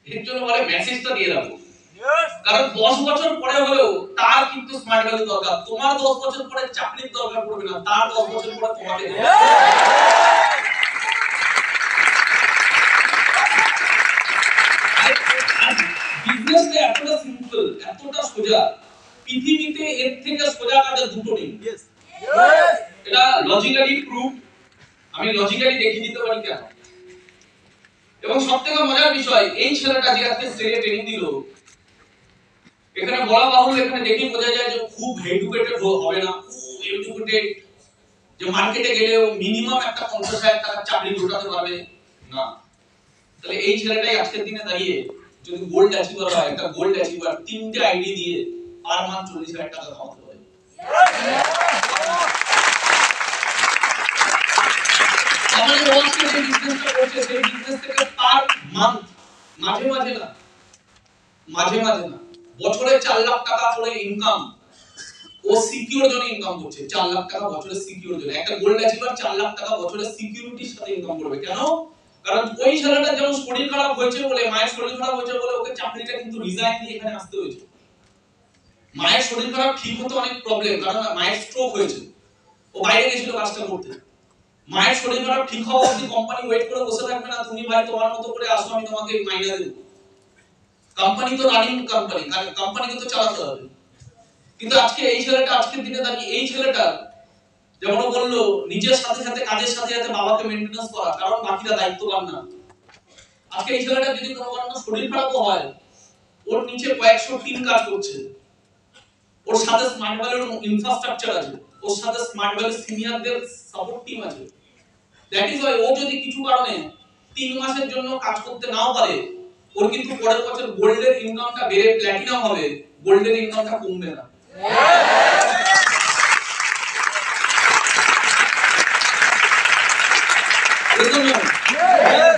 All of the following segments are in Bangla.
এর জন্য বলে মেসেজটা দিয়ে রাখো। কারণ 10 বছর পরে হলেও তার কিন্তু স্মার্ট ভ্যালু দরকার। তোমার 10 বছর পরে চাকরির দরকার পড়বে না, তার 10 বছর পরে তোমাকে বিজনেসটা এতটা সিম্পল, এতটা সোজা, পৃথিবীতে এর থেকে সোজা কাজ দুটো নেই। এটা লজিক্যালি প্রুফ, আমি লজিক্যালি দেখিয়ে দিতে পারি কেন। এবং সবথেকে মজার বিষয়, এই ছেলেটা যে আজকে স্টেজে ট্রেনিং দিল, এখানে বলা বাহুল্য, এখানে দেখে বোঝা যায় যে খুব এডুকেটেড হবে না, খুব এডুকেটেড যে মার্কেটে গেলেও মিনিমাম একটা 50,000 টাকা চাকরি জোটাতে পারবে না। তাহলে এই ছেলেটাই আজকের দিনে দাঁড়িয়ে যদি গোল্ড অ্যাচিভার হয়, একটা গোল্ড অ্যাচিভার 3টে আইডি দিয়ে পার মান্থ 40,000 টাকা কামাতে পারে। আমাদের ওয়ার্কশপে যে বিজনেসটা করছে, সেই বিজনেস থেকে পার মান্থ মাঝে মাঝে না বছরে 4 লাখ টাকা করে ইনকাম ও সিকিউর জন্য ইনকাম করছে। 4 লাখ টাকা বছরে সিকিউর জন্য, একটা গোল্ড অ্যাচিভার 4 লাখ টাকা বছরে সিকিউরিটির সাথে ইনকাম করবে। কেন? কারণ ওই ছেলেটা যেমন শরীর খারাপ হয়েছে বলে, মায়ের শরীর খারাপ হয়েছে বলে ওকে চাকরিটা কিন্তু রিজাইন দিয়ে এখানে আসতে হয়েছে। মায়ের শরীর খারাপ ঠিক হতে অনেক প্রবলেম, কারণ মায়ের স্ট্রোক হয়েছে, ও বাইরে গেছিল কাজটা করতে। মায়ের শরীর খারাপ ঠিক হওয়া অবধি কোম্পানি ওয়েট করে বসে থাকবে না, তুমি ভাই তোমার মতো করে আসো, আমি তোমাকে মাইনে দেব। কোম্পানি তো রানিং কোম্পানি, কোম্পানিকে তো চালাতে হবে। কিন্তু আজকে এই ছেলেটা, আজকের দিনে দাঁড়িয়ে এই ছেলেটা যেমন বললো, নিজের সাথে সাথে কাজের সাথে সাথে বাবাকে মেইনটেনেন্স করা, কারণ বাকিরা দায়িত্ববান না। আজকে এই ছেলেটা যদি কোনো কারণে শরীর খারাপও হয়, ওর নিচে কয়েকশো টিম কাজ করছে, ওর সাথে স্মার্ট ভ্যালির ইনফ্রাস্ট্রাকচার আছে, ওর সাথে স্মার্ট ভ্যালির সিনিয়রদের সাপোর্ট টিম আছে। দ্যাট ইজ ওয়াই ও যদি কিছু কারণে 3 মাসের জন্য কাজ করতে নাও পারে, ওর কিন্তু পরের বছর গোল্ডের ইনকামটা বেড়ে প্ল্যাটিনাম হবে, গোল্ডের ইনকামটা কমবে না।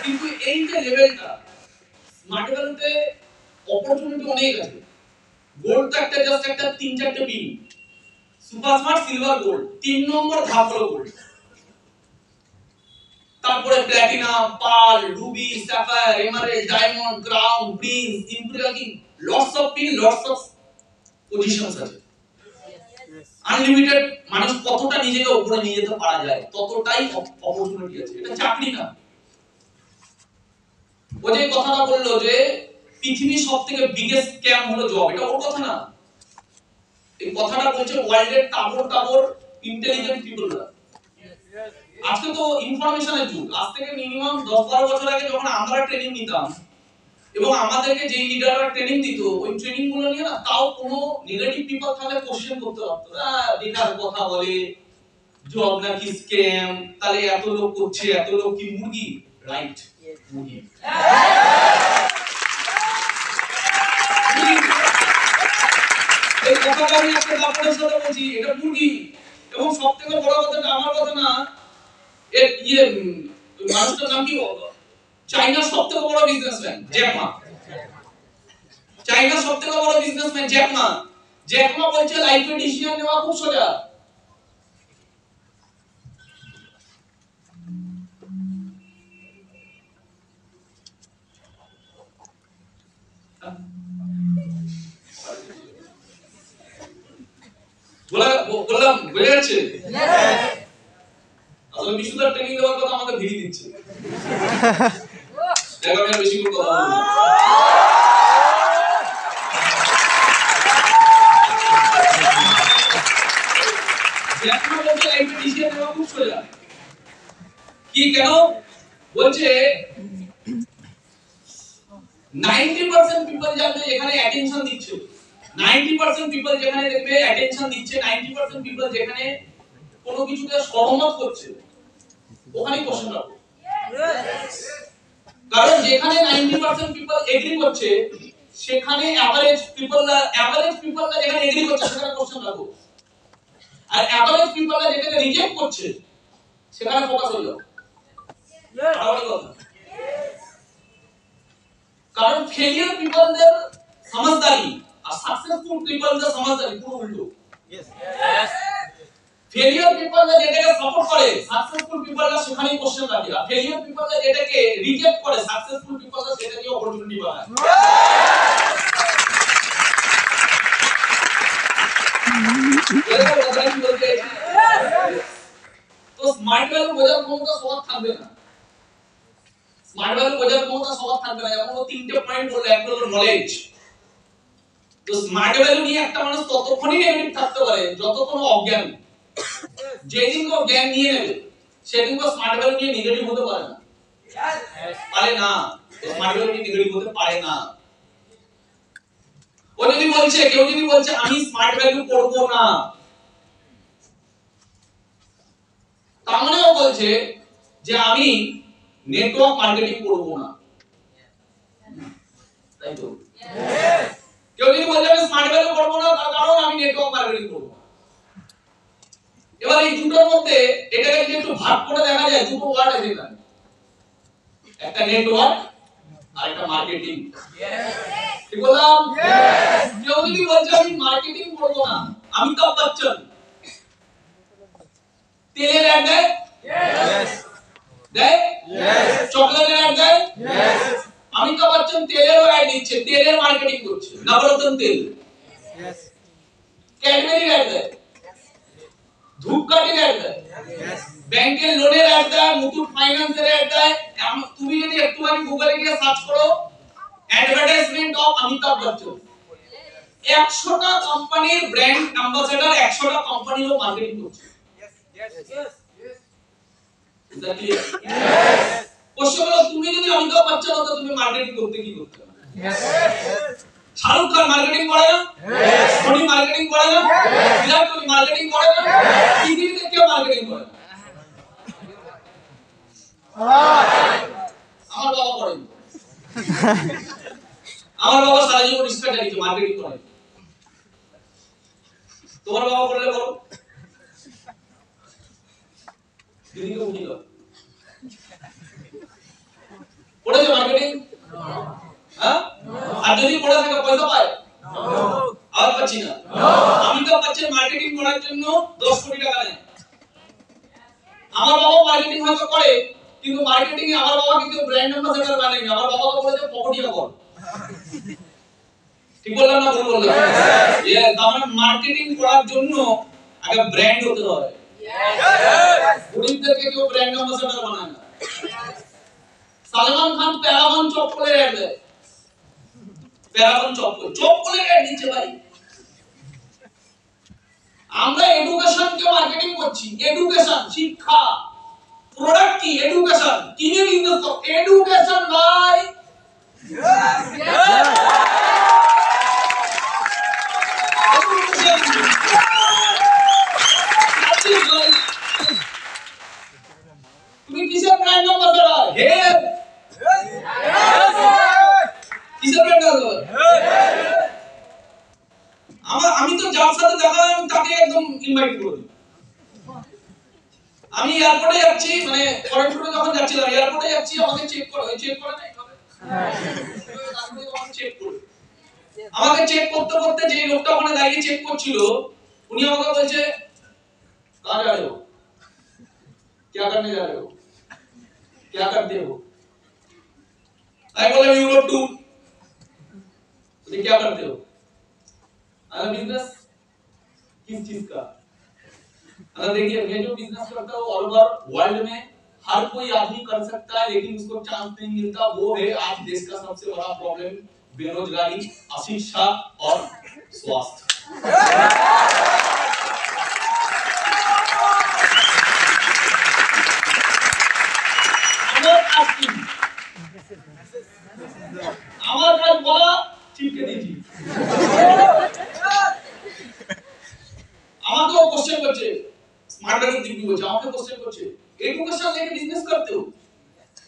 কিন্তু এই যে লেভেলটা, স্মার্ট ভ্যালুতে অপরচুনিটি অনেক আছে। গোল্ড তো একটা জাস্ট একটা 3-4টে pin, super smart, silver, gold, 3 নম্বর ধাপ হলো গোল্ড। তারপরে platinum, pearl, ruby, sapphire, emerald, diamond, crown, prince, imperial, কি lots of pin, lots of positions আছে। আনলিমিটেড মানুষ কতটা নিজেকে উপরে নিয়ে যেতে পারা যায়, ততটাই অপরচুনিটি আছে। এটা চাকরি না। ও যে কথাটা বললো যে পৃথিবীর সবথেকে বিগেস্ট স্ক্যাম হলো জব, এটা ওর কথা না। এই কথাটা বলছে ওয়ার্ল্ডের টাবর ইন্টেলিজেন্ট পিপলরা। আজকে তো ইনফরমেশনের যুগ। আজ থেকে মিনিমাম 10-12 বছর আগে যখন আমরা ট্রেনিং নিতাম, এবং আমাদেরকে যে লিডাররা ট্রেনিং দিত, ওই ট্রেনিং গুলো নিয়ে না তাও কোনো নেগেটিভ পিপল থাকলে কোশ্চেন করতে পারতো, বেকার কথা বলে, জব নাকি স্ক্যাম, তাহলে এত লোক করছে, এত লোক কি মুরগি? রাইট, মুরগি। এই কথাটা আমি একটা আপনাদের সাথে বলছি, এটা মুরগি। এবং সবথেকে বড় কথাটা আমার কথা না, এর মানুষটার নাম কি? চাইনার সবথেকে বড় বিজনেসম্যান জ্যাক মা। চাইনার সবথেকে বড় businessman Jack Ma. Jack Ma বলছে লাইফে ডিসিশন নেওয়া খুব সোজা। বললাম বুঝে যাচ্ছে? আসলে বিশুদার ট্রেনিং দেওয়ার কথা আমাকে ভিড়ি দিচ্ছে। দেখো আমি বেশি করে কথা বলবো। এখন বলছে লাইফে ডিসিশন নেওয়া খুব সোজা। কি কেন? বলছে 90% পিপল যাবে এখানে অ্যাটেনশন দিচ্ছে, 90% পিপল যেখানে দেখবে অ্যাটেনশন দিচ্ছে, 90% পিপল যেখানে কোনো কিছুতে সহমত করছে, ওখানেই কোশ্চেন রাখো। কারণ যেখানে 90% পিপল এগ্রি করছে, সেখানে এভারেজ পিপলরা যেখানে এগ্রি করছে সেখানে কোশ্চেন রাখো। আর এভারেজ পিপলরা যেখানে রিজেক্ট করছে সেখানে ফোকাস হয়ে যাও। কারণ ফেলিয়ার পিপলদের সমঝদারি আর সাকসেসফুল পিপলদের সমঝদারি পুরো উল্টো। ফেলিয়ার পিপলরা যেটাকে সাপোর্ট করে সাকসেসফুল পিপলরা সেখানেই কোশ্চেন রাখে, আর ফেলিয়ার পিপলরা যেটাকে রিজেক্ট করে সাকসেসফুল পিপলরা সেটা নিয়ে অপরচুনিটি বানায়। তো স্মার্ট ভ্যালু বোঝার ক্ষমতা সবার থাকবে না, স্মার্ট ভ্যালু বোঝার ক্ষমতা সবার থাকবে না। যেমন ও তিনটে পয়েন্ট বললো, একটা হলো নলেজ। তো স্মার্ট ভ্যালু নিয়ে একটা মানুষ ততক্ষণই নেগেটিভ থাকতে পারে যতক্ষণ অজ্ঞান। যেদিন ও জ্ঞান নিয়ে নেবে সেদিন ও স্মার্ট ভ্যালু নিয়ে নেগেটিভ হতে পারে না, পারে না, স্মার্ট ভ্যালু নিয়ে নেগেটিভ হতে পারে না। ও যদি বলছে, কেউ যদি বলছে আমি স্মার্ট ভ্যালু করব না, তার মানে ও বলছে যে আমি নেটওয়ার্ক মার্কেটিং করব না, তাই তো? কেউ যদি বলছে আমি স্মার্ট ভ্যালু করব না তার কারণ আমি নেটওয়ার্ক মার্কেটিং করব। এবার এই দুটোর মধ্যে এটাকে যদি একটু ভাগ করে দেখা যায়, দুটো ওয়ার্ড আছে এখানে, একটা নেটওয়ার্ক আর একটা মার্কেটিং। ঠিক বললাম? কেউ যদি বলছে আমি মার্কেটিং করব না, অমিতাভ বচ্চন তেলের অ্যাড দেয়, দেয়, চকলেটের অ্যাড দেয়, অমিতাভ বচ্চন তেলেরও অ্যাড দিচ্ছে, তেলের মার্কেটিং করছে, নবরত্ন তেল, ক্যাডবেরির অ্যাড দেয়, ধূপকাঠির অ্যাড দেয়, ব্যাংকের লোনের অ্যাড দেয়, মুথুট ফাইন্যান্সের অ্যাড দেয়। তুমি যদি একটুখানি গুগলে গিয়ে সার্চ করো অ্যাডভার্টাইজমেন্ট অফ অমিতাভ বচ্চন, 100টা কোম্পানির ব্র্যান্ড অ্যাম্বাসেডর 100টা কোম্পানিরও মার্কেটিং করছে। কোশ্চেন হলো তুমি যদি অমিতাভ বচ্চন হতো তুমি মার্কেটিং করতে কি করতে? শাহরুখ খান মার্কেটিং করে না, ধোনি মার্কেটিং করে না, বিরাট কোহলি মার্কেটিং করে না, পৃথিবীতে কেউ মার্কেটিং করে না। আমার বাবা করেন, আমার বাবা সারা জীবন রিক্সা চালিয়েছে, মার্কেটিং করে। তোমার বাবা করলে বলো, দিদিকে উঠি দাও, পড়েছে মার্কেটিং? হ্যাঁ? আর যদি পড়ে থাকে পয়সা পায়? আর পাচ্ছি না। অমিতাভ বচ্চন মার্কেটিং করার জন্য 10 কোটি টাকা নেয়। আমার বাবা মার্কেটিং হয়তো করে, কিন্তু মার্কেটিং এ আমার বাবা কিন্তু ব্র্যান্ড অ্যাম্বাসেডর বানায়নি, আমার বাবাকে বলেছে পকেটিয়া কর। ঠিক বললাম না ভুল বললাম? ইয়েস, তার মানে মার্কেটিং করার জন্য আগে ব্র্যান্ড হতে হয়। গরিবদেরকে কেউ ব্র্যান্ড অ্যাম্বাসেডর বানায় না। সালমান খান প্যারাগন চপ্পলের অ্যাড দেয়, প্যারাগন চপ্পলের অ্যাড দিচ্ছে ভাই। আমরা এডুকেশনকে মার্কেটিং করছি, এডুকেশন শিক্ষা, প্রোডাক্ট কি এডুকেশন, কিনে বিজনেস করো, এডুকেশন ভাই। তুমি কিসের ব্র্যান্ড অ্যাম্বাসেডর? হেড। কিসের ব্র্যান্ড অ্যাম্বাসেডর? আমি তো যার সাথে দেখা হয় আমি তাকে একদম ইনভাইট করি। আমি এয়ারপোর্টে যাচ্ছি, মানে ফরেনরে যখন যাচ্ছিলাম এয়ারপোর্টে যাচ্ছি, আমাকে চেক করে না এইভাবে, আমাকে চেক করতে করতে যে লোকটা ওখানে দাঁড়িয়ে চেক করছিল উনি আমাকে বলছে कहां जा रहे हो, क्या करने जा रहे हो, क्या करते हो? आई बोला यूरोप टूर। तो क्या करते हो? अगर बिजनेस किस चीज का? अगर देखिए मैं जो बिजनेस करता हूँ ऑल ओवर वर्ल्ड में हर कोई आदमी कर सकता है, लेकिन उसको चांस नहीं मिलता। वो है आज देश का सबसे बड़ा प्रॉब्लम, बेरोजगारी, अशिक्षा और स्वास्थ्य। আমার কাজ বলা চিপকে দিয়েছি। আমাকেও কোশ্চেন করছে, स्मार्ट वैल्यू दिख भी बच्चा आपने क्वेश्चन पूछे एजुकेशन लेके बिजनेस करते हो?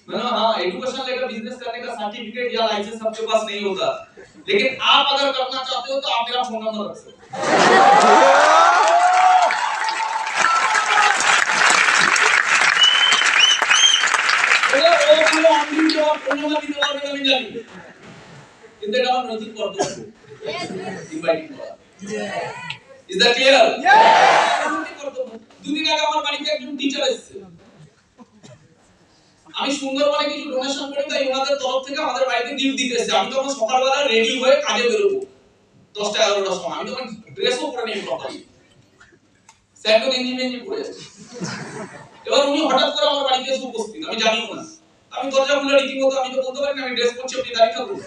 मैंने हाँ एजुकेशन लेकर बिजनेस करने का सर्टिफिकेट या लाइसेंस सबके पास नहीं होता, लेकिन आप अगर करना चाहते हो तो आप मेरा फोन नंबर रख सकते हो। ओ पूरा ऑनलाइन जवाब फोन नंबर भी जवाब नहीं जानी कितने का नोटिस कर दो इनवाइटिंग करा। Is that clear? দুদিন আগে আমার বাড়িতে একজন টিচার এসেছে, আমি সুন্দরবনে কিছু ডোনেশন করি, তাই ওনাদের তরফ থেকে আমাদের বাড়িতে গিফট দিতে এসেছে। আমি তখন সকালবেলা রেডি হয়ে কাজে বেরোবো 10টা 11টার সময়, আমি তখন ড্রেসও পরে নেই প্রপারলি, স্যান্ডো গেঞ্জি মেঞ্জি পরে আছে। এবার উনি হঠাৎ করে আমার বাড়িতে এসে উপস্থিত, আমি জানিও না। আমি দরজা খুলে রীতিমতো, আমি তো বলতে পারি না আমি ড্রেস পরছি, আপনি দাঁড়িয়ে থাকুন,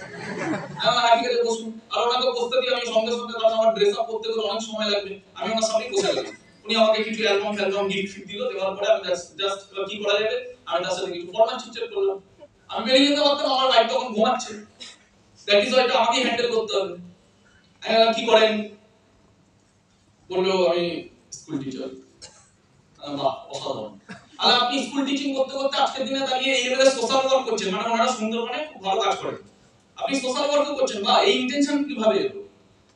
আমার হাঁটি কাছে বসুন। আর ওনাকে বসতে দিয়ে আমি সঙ্গে সঙ্গে, কারণ আমার ড্রেস আপ করতে গেলে অনেক সময় লাগবে, আমি ওনার সামনে বসে গেলাম। উনি আমাকে কিছু অ্যালবাম গিফট দিল, দেওয়ার পরে আমি জাস্ট কি করা যাবে, আমি তার সাথে কিছু ফরমাল চিটচাট করলাম। আমি বেরিয়ে যেতে পারতাম, আমার ওয়াইফ তখন ঘুমাচ্ছে, দ্যাট ইজ ওয়াইটা আমাকে হ্যান্ডেল করতে হবে। আমি কি করেন বললো, আমি স্কুল টিচার। বাহ, অসাধারণ। আর আপনি স্কুল টিচিং করতে করতে আজকের দিনে দাঁড়িয়ে এই লেভেলে সোশ্যাল ওয়ার্ক করছেন, মানে ওনারা সুন্দরবনে খুব ভালো কাজ করেন, আপনি সোশ্যাল ওয়ার্কও করছেন, বা এই ইন্টেনশন কিভাবে এলো?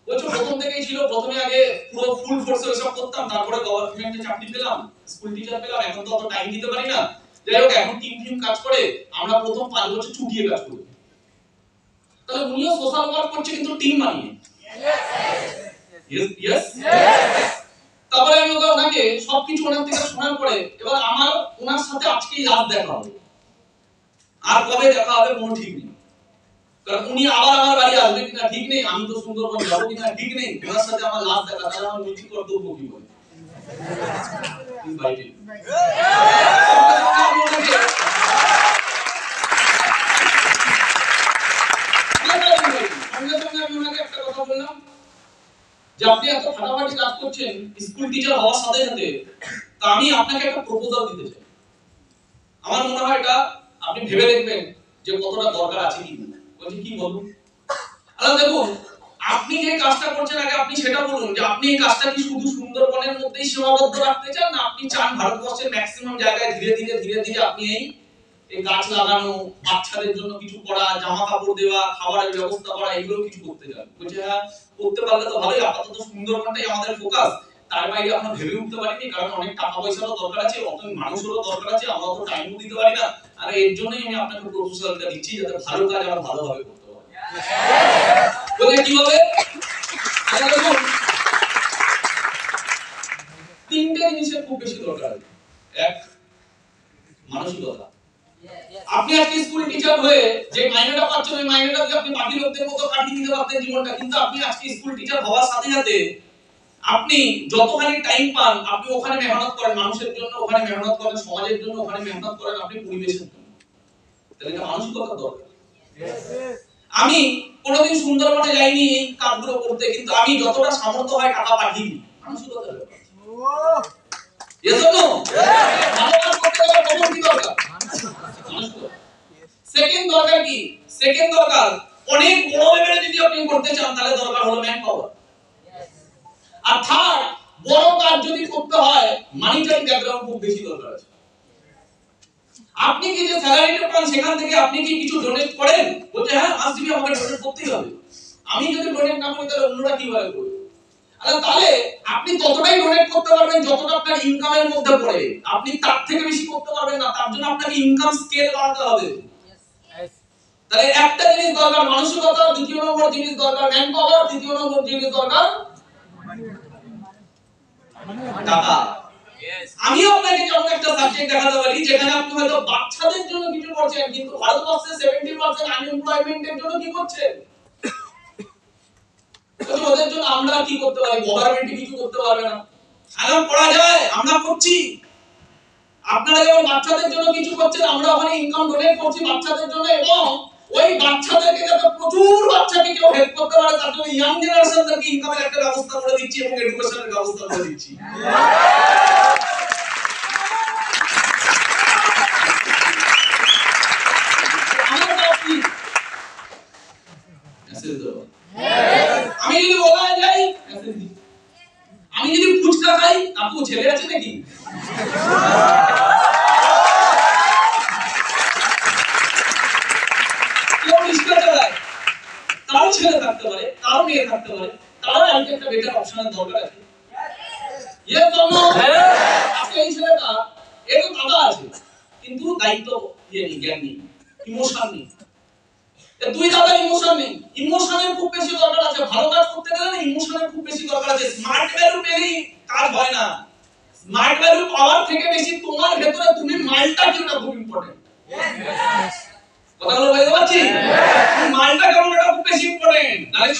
বলছো প্রথম থেকেই ছিল, প্রথমে আগে পুরো ফুল ফোর্সে এসব করতাম, তারপরে গভর্নমেন্টে চাকরি পেলাম, স্কুল টিচার পেলাম, এখন তো অত টাইম দিতে পারি না। যাই হোক, এখন টিম কাজ করে, আমরা প্রথম 5 বছর ছুটিয়ে কাজ করি। তাহলে উনিও সোশ্যাল ওয়ার্ক করছে, কিন্তু টিম বানিয়ে। ইয়েস। তারপরে আমি ওনাকে সবকিছু ওনার থেকে শোনার পরে, এবার আমার ওনার সাথে আজকেই লাস্ট দেখা হবে, আর কবে দেখা হবে কোনো ঠিক নেই। কারণ উনি আবার আমার বাড়ি আসবে কিনা ঠিক নেই, আমি তো সুন্দরবন যাবো কিনা ঠিক নেই, ওনার সাথে আমার লাস্ট দেখা, তাহলে আমার নৈতিক কর্তব্য কি হবে? আমি ওনাকে একটা কথা বললাম যে আপনি এত ফাটাফাটি কাজ করছেন স্কুল টিচার হওয়ার সাথে সাথে, তা আমি আপনাকে একটা প্রপোজাল দিতে চাই। আমার মনে হয় এটা আপনি ভেবে দেখবেন যে কতটা দরকার আছে কি না। বলছি কি বলুন? আচ্ছা দেখুন, আপনি যে কাজটা করছেন, আগে আপনি সেটা বলুন যে আপনি এই কাজটা কি শুধু সুন্দরবনের মধ্যেই সীমাবদ্ধ রাখতে চান, না আপনি চান ভারতবর্ষের ম্যাক্সিমাম জায়গায় ধীরে ধীরে আপনি এই গাছ লাগানো, বাচ্চাদের জন্য কিছু করা, জামা কাপড় দেওয়া, খাবারের ব্যবস্থা করা, এগুলো কিছু করতে চান? বলছে হ্যাঁ, করতে পারলে তো ভালোই, আপাতত সুন্দরবনটাই আমাদের ফোকাস, তার বাইরে আমরা ভেবে উঠতে পারিনি, কারণ অনেক টাকা পয়সারও দরকার আছে, অত মানুষেরও দরকার আছে, আমরা তো টাইমও দিতে পারি না। আর এর জন্যই আমি আপনাকে প্রপোজালটা দিচ্ছি, যাতে ভালো কাজ আমরা ভালোভাবে করতে পারি। বলে কিভাবে? আচ্ছা দেখুন, 3টে জিনিসের খুব বেশি দরকার। এক, মানসিকতা। আপনি আজকে স্কুল টিচার হয়ে যে মাইনেটা পাচ্ছেন, ওই মাইনেটা দিয়ে আপনি বাকি লোকদের মতো কাটিয়ে দিতে পারতেন জীবনটা, কিন্তু আপনি আজকে স্কুল টিচার হওয়ার সাথে সাথে আপনি যতখানি টাইম পান, আপনি ওখানে মেহনত করেন মানুষের জন্য, ওখানে মেহনত করেন সমাজের জন্য, ওখানে মেহনত করেন আপনি পরিবেশের জন্য। তাহলে এটা মানসিকতা দরকার। আমি কোনোদিন সুন্দরবনে যাইনি এই কাজগুলো করতে, কিন্তু আমি যতটা সামর্থ্য হয় টাকা পাঠিয়ে দিই। মানসিকতা দরকার। এজন্য ভালো কাজ করতে গেলে প্রথম কি দরকার? সেকেন্ড দরকার কি? সেকেন্ড দরকার, অনেক বড় লেভেলে যদি আপনি করতে চান, তাহলে দরকার হলো ম্যান পাওয়ার। আর থার্ড, বড় কাজ যদি করতে হয়, মানিটারি ব্যাকগ্রাউন্ড খুব বেশি দরকার আছে। আপনি কি যে স্যালারিটা পান, সেখান থেকে আপনি কি কিছু ডোনেট করেন? বলতে হ্যাঁ, মাসবি আমাকে ডোনেট করতেই হবে। আমি যদি ডোনেট না করি, তাহলে অন্যরা কিভাবে করবে? আচ্ছা, তাহলে আপনি ততটাই ডোনেট করতে পারবেন যতটা আপনার ইনকামের মধ্যে পড়ে, আপনি তার থেকে বেশি করতে পারবেন না। তার জন্য আপনাকে ইনকাম স্কেল বাড়াতে হবে। তাহলে একটা জিনিস দরকার মানসিকতা, দ্বিতীয় নম্বর জিনিস দরকার ম্যান পাওয়ার, তৃতীয় নম্বর জিনিস দরকার টাকা। আমিও আপনাকে যেমন একটা সাবজেক্ট দেখাতে পারি যেখানে আপনি হয়তো বাচ্চাদের জন্য কিছু করছেন, কিন্তু ভারতবর্ষে 70% আনএমপ্লয়মেন্টের জন্য কি করছেন? ওদের জন্য আমরা কি করতে পারি? গভর্নমেন্ট কিছু করতে পারবে না। আলাম করা যায়, আমরা করছি। আপনারা যেমন বাচ্চাদের জন্য কিছু করছেন, আমরা ওখানে ইনকাম ডোনেট করছি বাচ্চাদের জন্য, এবং ওই বাচ্চাদেরকে যাতে প্রচুর বাচ্চাকে কেউ হেল্প করতে পারে, তার জন্য ইয়াং জেনারেশনদেরকে ইনকামের একটা ব্যবস্থা করে দিচ্ছি এবং এডুকেশনের ব্যবস্থা করে দিচ্ছি। আমি যদি বলা যাই, আমি যদি ফুচকা খাই, আপু ছেলে আছে নাকি? কেউ রিক্সা চালায়, তারও ছেলে থাকতে পারে, তারও মেয়ে থাকতে পারে, তারও একটা বেটার অপশনের দরকার আছে। এর জন্য আজকে এই ছেলেটা এর দাদা আছে, কিন্তু দায়িত্ব জ্ঞান নেই, ইমোশন নেই। দুই দাদার ইমোশন নেই, ইমোশনের খুব বেশি দরকার আছে। ভালো কাজ করতে গেলে না ইমোশনের খুব বেশি দরকার আছে। স্মার্ট ভ্যালু পেলেই কাজ হয় না। স্মার্ট ভ্যালু পাওয়ার থেকে বেশি তোমার ভেতরে তুমি মাইন্ডটা কি ওটা খুব ইম্পর্টেন্ট। কথাগুলো বুঝতে পারছি? মাইন্ডটা কেমন, এটা খুব বেশি ইম্পর্টেন্ট। নালে